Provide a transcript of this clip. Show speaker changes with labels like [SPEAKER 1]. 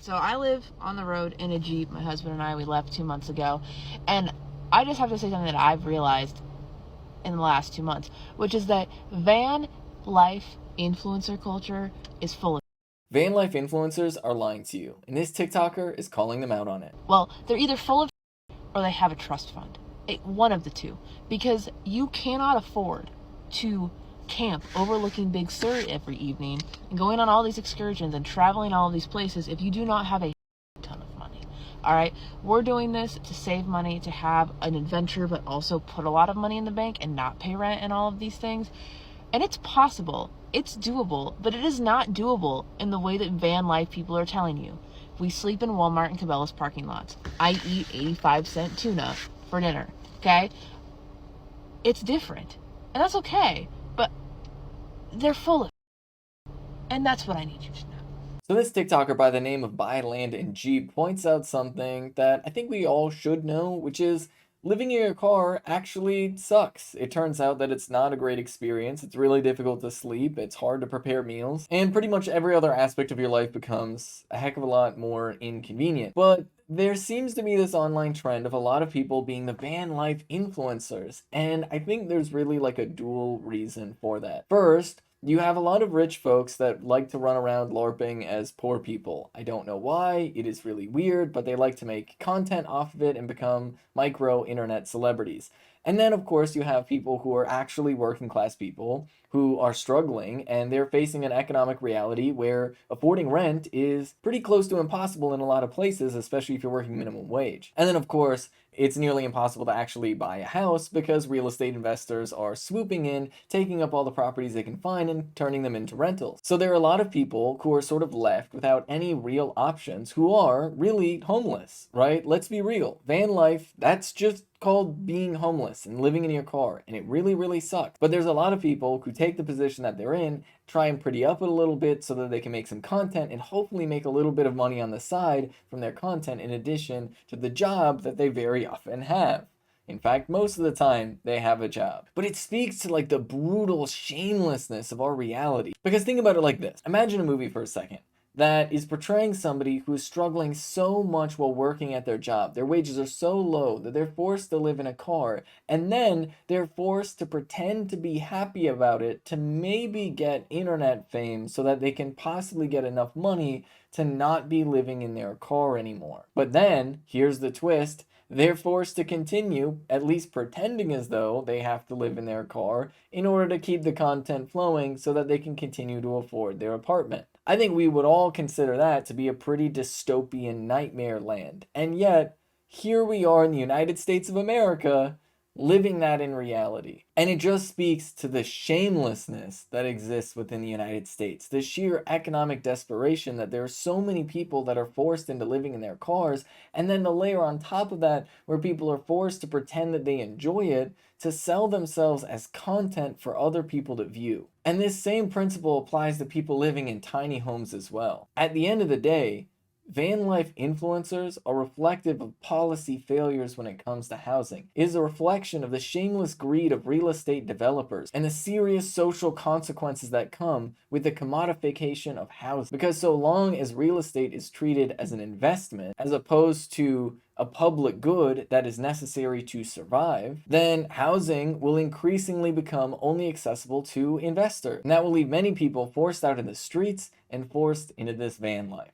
[SPEAKER 1] So I live on the road in a Jeep. My husband and I, we left 2 months ago. And I just have to say something that I've realized in the last 2 months, which is that van life influencer culture is full of.
[SPEAKER 2] Van life influencers are lying to you, and this TikToker is calling them out on it.
[SPEAKER 1] Well, they're either full of or they have a trust fund. One of the two. Because you cannot afford to camp overlooking Big Sur every evening and going on all these excursions and traveling all of these places if you do not have a ton of money. All right, we're doing this to save money, to have an adventure, but also put a lot of money in the bank and not pay rent and all of these things. And it's possible, it's doable, but it is not doable in the way that van life people are telling you. We sleep in Walmart and Cabela's parking lots. I eat 85-cent tuna for dinner, okay? It's different, and that's okay, but they're full of it. And that's what I need you to know.
[SPEAKER 2] So this TikToker by the name of Buy Land and Jeep points out something that I think we all should know, which is living in your car actually sucks. It turns out that it's not a great experience. It's really difficult to sleep. It's hard to prepare meals. And pretty much every other aspect of your life becomes a heck of a lot more inconvenient. But there seems to be this online trend of a lot of people being the van life influencers. And I think there's really like a dual reason for that. First, you have a lot of rich folks that like to run around LARPing as poor people. I don't know why, it is really weird, but they like to make content off of it and become micro internet celebrities. And then, of course, you have people who are actually working class people who are struggling and they're facing an economic reality where affording rent is pretty close to impossible in a lot of places, especially if you're working minimum wage. And then, of course, it's nearly impossible to actually buy a house because real estate investors are swooping in, taking up all the properties they can find and turning them into rentals. So there are a lot of people who are sort of left without any real options who are really homeless, right? Let's be real. Van life, that's just called being homeless and living in your car, and it really, really sucks. But there's a lot of people who take the position that they're in, try and pretty up it a little bit so that they can make some content and hopefully make a little bit of money on the side from their content in addition to the job that they very often have. In fact, most of the time, they have a job. But it speaks to like the brutal shamelessness of our reality. Because think about it like this. Imagine a movie for a second that is portraying somebody who is struggling so much while working at their job. Their wages are so low that they're forced to live in a car, and then they're forced to pretend to be happy about it to maybe get internet fame so that they can possibly get enough money to not be living in their car anymore. But then, here's the twist, they're forced to continue, at least pretending as though they have to live in their car in order to keep the content flowing so that they can continue to afford their apartment. I think we would all consider that to be a pretty dystopian nightmare land. And yet, here we are in the United States of America, living that in reality. And it just speaks to the shamelessness that exists within the United States, the sheer economic desperation that there are so many people that are forced into living in their cars, and then the layer on top of that where people are forced to pretend that they enjoy it to sell themselves as content for other people to view. And this same principle applies to people living in tiny homes as well. At the end of the day, van life influencers are reflective of policy failures when it comes to housing. It is a reflection of the shameless greed of real estate developers and the serious social consequences that come with the commodification of housing. Because so long as real estate is treated as an investment as opposed to a public good that is necessary to survive, then housing will increasingly become only accessible to investors. And that will leave many people forced out in the streets and forced into this van life.